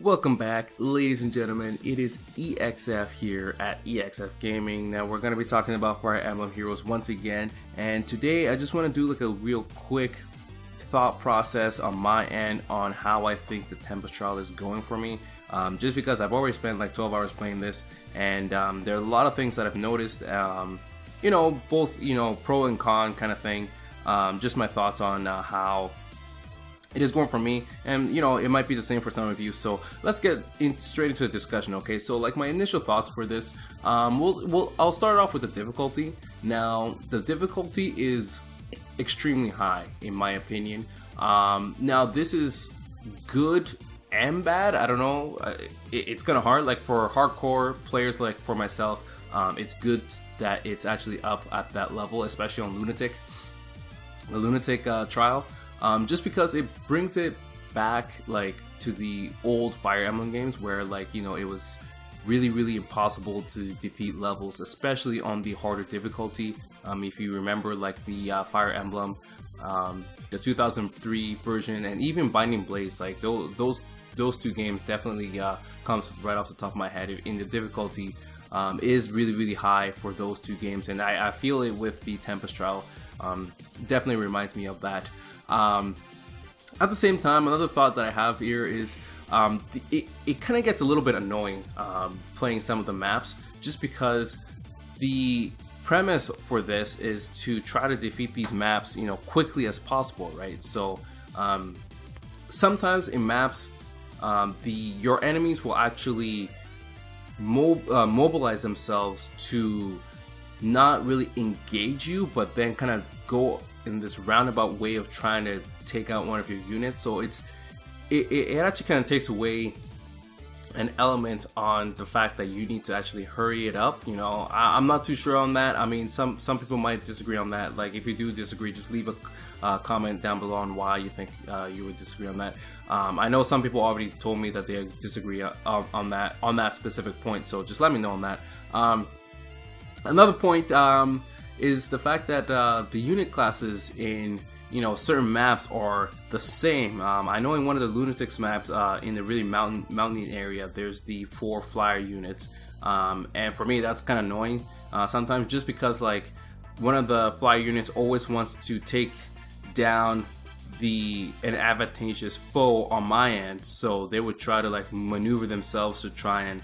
Welcome back, ladies and gentlemen. It is EXF here at EXFGaming. Now we're going to be talking about Fire Emblem Heroes once again, and today I just want to do like a real quick thought process on my end on how I think the Tempest trial is going for me. Just because I've already spent like 12 hours playing this, and there are a lot of things that I've noticed. Both pro and con kind of thing. Just my thoughts on how it is going for me, and it might be the same for some of you. So let's get straight into the discussion. Okay, so like my initial thoughts for this, I'll start off with the difficulty. Now the difficulty is extremely high in my opinion. Now this is good and bad. I don't know. It's kind of hard. Like for hardcore players like for myself, it's good that it's actually up at that level, especially on Lunatic, the Lunatic trial. Just because it brings it back like to the old Fire Emblem games where it was really impossible to defeat levels, especially on the harder difficulty. If you remember like the Fire Emblem, the 2003 version, and even Binding Blades, like those two games definitely comes right off the top of my head in the difficulty. Is really high for those two games, and I feel it with the Tempest trial. Definitely reminds me of that. At the same time, another thought that I have here is it kind of gets a little bit annoying playing some of the maps, just because the premise for this is to try to defeat these maps quickly as possible, right? So sometimes in maps your enemies will actually mobilize themselves to not really engage you, but then kind of go in this roundabout way of trying to take out one of your units. So it actually kind of takes away an element on the fact that you need to actually hurry it up. I'm not too sure on that. I mean, some people might disagree on that. Like if you do disagree, just leave a comment down below on why you think you would disagree on that. I know some people already told me that they disagree on that specific point, so just let me know on that. Another point is the fact that the unit classes in certain maps are the same. I know in one of the Lunatics maps, in the really mountain area, there's the 4 flyer units, and for me that's kind of annoying sometimes, just because like one of the flyer units always wants to take down an advantageous foe on my end, so they would try to like maneuver themselves to try and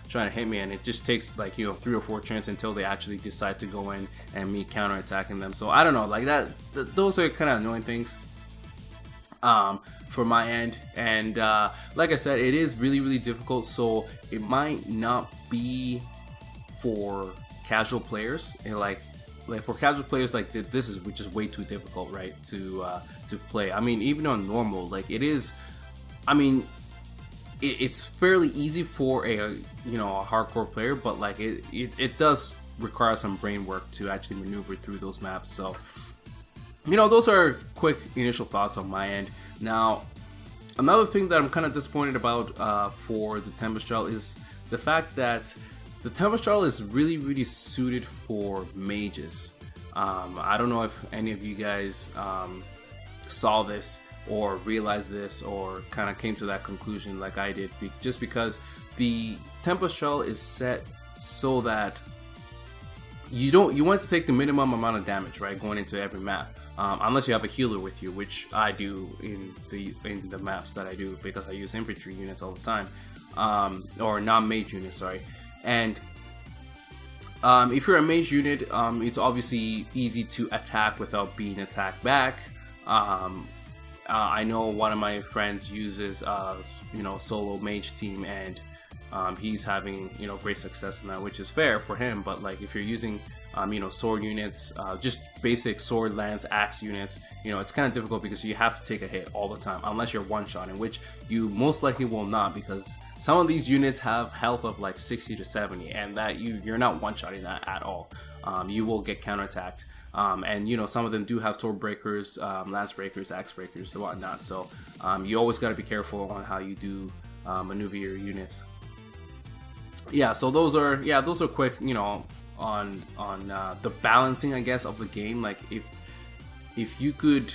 trying to hit me, and it just takes like 3 or 4 turns until they actually decide to go in and me counterattacking them. So I don't know, like those are kind of annoying things for my end, and like I said, it is really difficult, so it might not be for casual players, and like for casual players, like this is just way too difficult, right, to play. I mean, even on normal, like it is, I mean, it's fairly easy for a hardcore player, but like it does require some brain work to actually maneuver through those maps. So those are quick initial thoughts on my end. Now another thing that I'm kind of disappointed about for the Tempest trial is the fact that the Tempest trial is really suited for mages. I don't know if any of you guys saw this or realized this or kind of came to that conclusion like I did, just because the Tempest trial is set so that you want to take the minimum amount of damage, right, going into every map, unless you have a healer with you, which I do in the maps that I do, because I use infantry units all the time, or non-mage units, sorry. And if you're a mage unit, it's obviously easy to attack without being attacked back. I know one of my friends uses solo mage team, and he's having great success in that, which is fair for him. But like if you're using sword units, just basic sword, lance, axe units, it's kind of difficult because you have to take a hit all the time, unless you're one-shotting, which you most likely will not, because some of these units have health of like 60 to 70, and that you're not one-shotting that at all. You will get counterattacked. And some of them do have sword breakers, lance breakers, axe breakers, and whatnot. So you always got to be careful on how you do maneuver your units. Yeah, so those are quick, on the balancing, I guess, of the game. Like if you could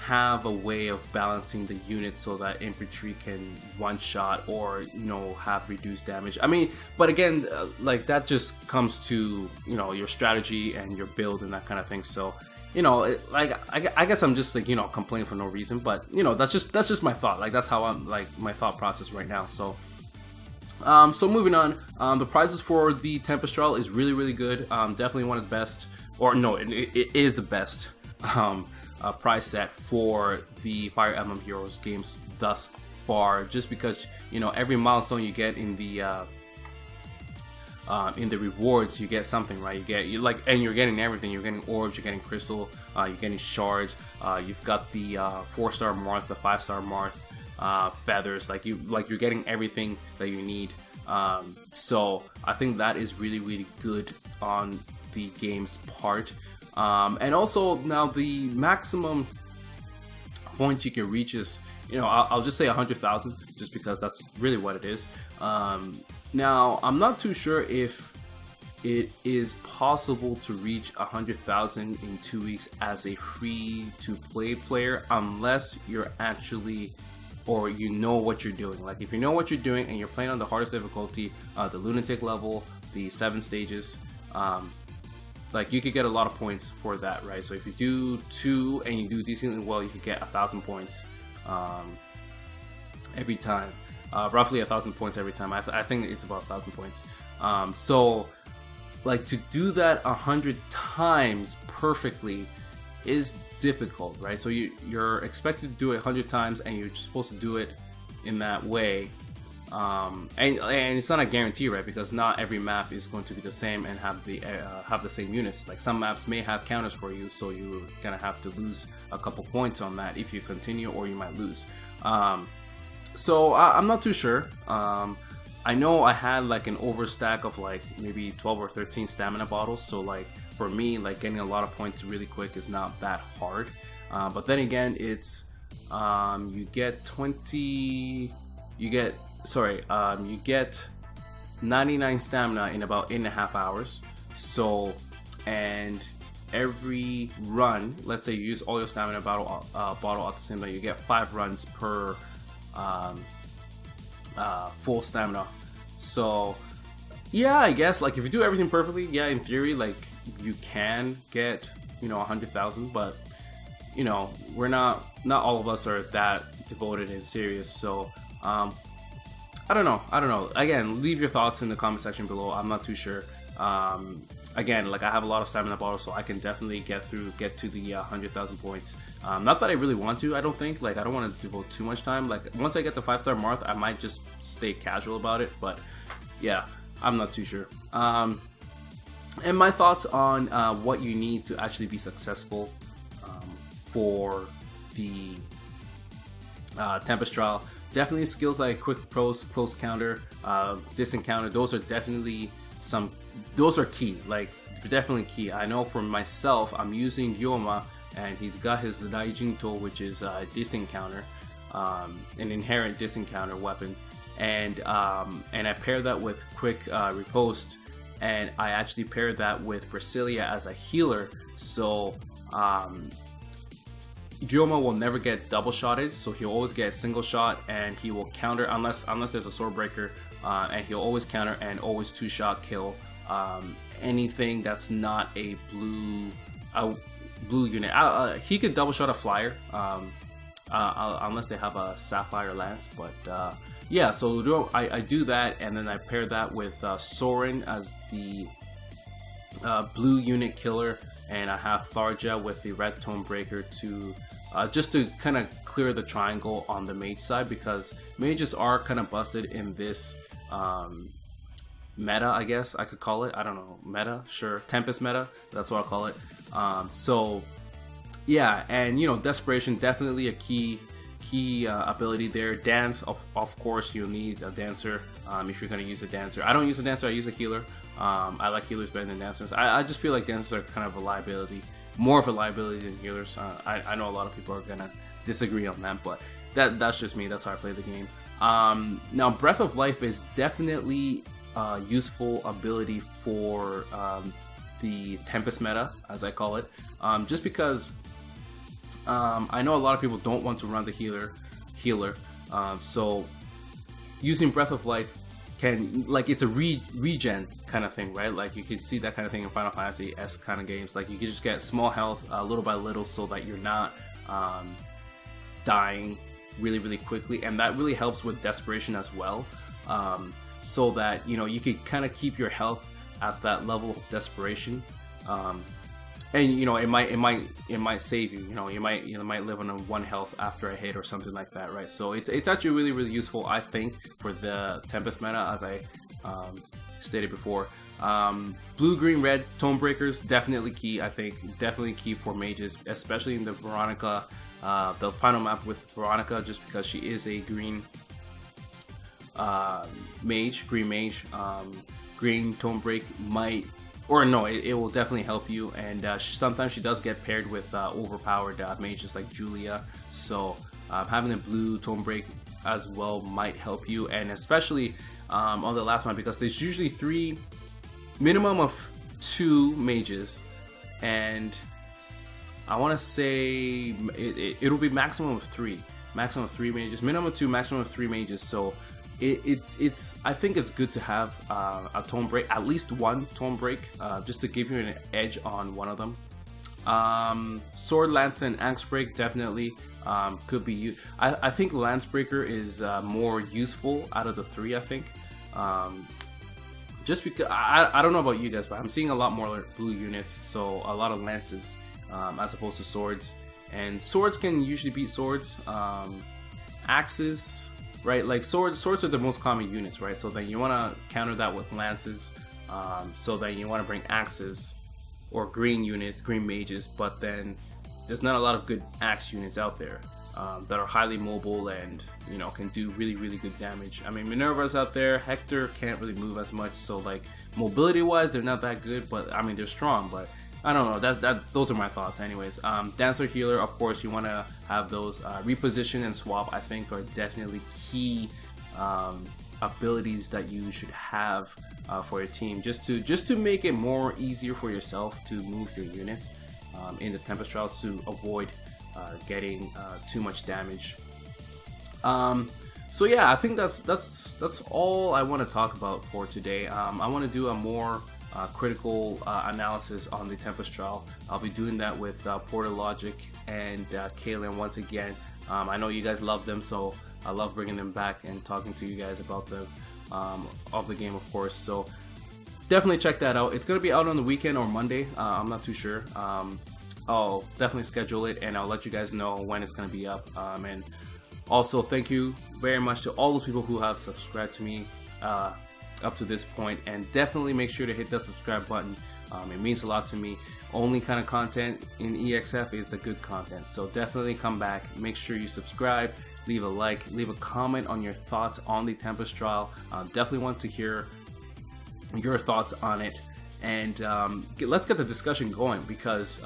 have a way of balancing the units so that infantry can one shot or, you know, have reduced damage. I mean, but again, like that just comes to, you know, your strategy and your build and that kind of thing. So, you know, like I guess I'm just like, you know, complaining for no reason, but you know, that's just my thought. Like that's how I'm, like, my thought process right now. So so moving on, the prizes for the Tempest trial is really good. Definitely one of the best, or no, it is the best prize set for the Fire Emblem Heroes games thus far, just because, you know, every milestone you get in the rewards, you get something, right? And you're getting everything. You're getting orbs, you're getting crystal, you're getting shards, you've got the 4-star mark, the 5-star mark, feathers, you're getting everything that you need. So I think that is really good on the game's part. And also, now the maximum point you can reach is, you know, I'll just say 100,000, just because that's really what it is. Now I'm not too sure if it is possible to reach 100,000 in 2 weeks as a free-to-play player, unless you're actually, or you know what you're doing. Like if you know what you're doing and you're playing on the hardest difficulty, the lunatic level, the 7 stages, like you could get a lot of points for that, right? So if you do 2 and you do decently well, you could get 1,000 points every time. Roughly 1,000 points every time. I think it's about 1,000 points. So like to do that 100 times perfectly is difficult, right? So you're expected to do it 100 times and you're supposed to do it in that way. And it's not a guarantee, right? Because not every map is going to be the same and have the same units. Like some maps may have counters for you, so you're gonna have to lose a couple points on that if you continue, or you might lose. So I'm not too sure. I know I had like an overstack of like maybe 12 or 13 stamina bottles, so like for me, like getting a lot of points really quick is not that hard. But then again, it's you get 99 stamina in about 8.5 hours. So, and every run, let's say you use all your stamina bottle at the same time, you get 5 runs per full stamina. So yeah, I guess like if you do everything perfectly, yeah, in theory, like you can get, you know, 100,000, but you know, we're not all of us are that devoted and serious. So I don't know. Again, leave your thoughts in the comment section below. I'm not too sure. Again, like I have a lot of stamina bottles, so I can definitely get to the 100,000 points. Not that I really want to. I don't think, like, I don't want to devote too much time. Like once I get the 5-star mark, I might just stay casual about it. But yeah, I'm not too sure. And my thoughts on what you need to actually be successful for the Tempest trial. Definitely skills like quick pros, close counter, distant counter. Those are definitely those are key. Like definitely key. I know for myself, I'm using Ryoma, and he's got his Daijinto, which is a distant counter, an inherent distant counter weapon, and I pair that with quick riposte, and I actually pair that with Brasilia as a healer. So Ryoma will never get double shotted, so he'll always get a single shot, and he will counter unless there's a sword breaker, and he'll always counter and always 2-shot kill anything that's not a blue unit. He could double shot a flyer unless they have a sapphire lance, but yeah. So I do that, and then I pair that with Soren as the blue unit killer, and I have Tharja with the red tone breaker to just to kind of clear the triangle on the mage side, because mages are kind of busted in this meta, I guess I could call it. I don't know, meta, sure, Tempest meta, that's what I'll call it. So yeah, and you know, desperation, definitely a key ability there. Dance, of course you'll need a dancer if you're going to use a dancer. I don't use a dancer, I use a healer. I like healers better than dancers. I just feel like dancers are kind of a liability, more of a liability than healers. I know a lot of people are gonna disagree on that, but that's just me. That's how I play the game. Now, Breath of Life is definitely a useful ability for the Tempest meta, as I call it, just because I know a lot of people don't want to run the healer, so using Breath of Life can, like, it's a regen kind of thing, right? Like you can see that kind of thing in Final Fantasy S kind of games. Like you can just get small health little by little, so that you're not dying really quickly, and that really helps with desperation as well. So that, you know, you can kind of keep your health at that level of desperation, and you know, it might save you. You know, you might live on a 1 health after a hit or something like that, right? So it's actually really useful, I think, for the Tempest meta, as I stated before. Blue, green, red tone breakers, definitely key. I think definitely key for mages, especially in the Veronica, the final map with Veronica, just because she is a green mage. Green tone break might, or no, it will definitely help you, and sometimes she does get paired with overpowered mages like Julia, so having a blue tone break as well might help you, and especially on the last one, because there's usually minimum of 2 mages, and I want to say it'll be maximum of 3 mages, minimum of 2, maximum of 3 mages. So I think it's good to have a tone break, at least 1 tone break, just to give you an edge on one of them. Sword, lance, and axe break definitely could be used. I think lance breaker is more useful out of the 3. I think just because I don't know about you guys, but I'm seeing a lot more blue units, so a lot of lances as opposed to swords. And swords can usually beat swords. Axes, right? Like swords are the most common units, right? So then you want to counter that with lances. So then you want to bring axes or green mages, but then there's not a lot of good axe units out there that are highly mobile and, you know, can do really good damage. I mean, Minerva's out there. Hector can't really move as much, so like mobility wise they're not that good, but I mean they're strong. But I don't know, those are my thoughts anyways. Dancer, healer, of course you want to have those. Reposition and swap, I think, are definitely key abilities that you should have for your team, just to make it more easier for yourself to move your units in the Tempest trials, to avoid getting too much damage. So yeah, I think that's all I want to talk about for today. I want to do a more critical analysis on the Tempest trial. I'll be doing that with Porter Logic and Kaylin once again. I know you guys love them, so I love bringing them back and talking to you guys about the of the game, of course. So definitely check that out. It's gonna be out on the weekend or Monday. I'm not too sure. I'll definitely schedule it and I'll let you guys know when it's gonna be up. And also, thank you very much to all those people who have subscribed to me up to this point, and definitely make sure to hit that subscribe button. It means a lot to me. Only kind of content in EXF is the good content, so definitely come back, make sure you subscribe, leave a like, leave a comment on your thoughts on the Tempest trial. Definitely want to hear your thoughts on it, and let's get the discussion going, because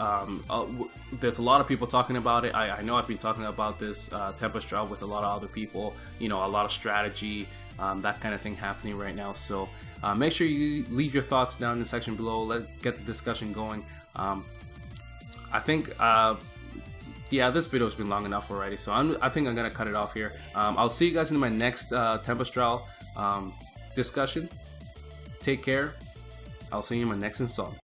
there's a lot of people talking about it. I know I've been talking about this Tempest trial with a lot of other people, you know, a lot of strategy, that kind of thing happening right now. So make sure you leave your thoughts down in the section below. Let's get the discussion going. I think yeah, this video has been long enough already, so I think I'm gonna cut it off here. I'll see you guys in my next Tempest trial discussion. Take care. I'll see you in my next installment.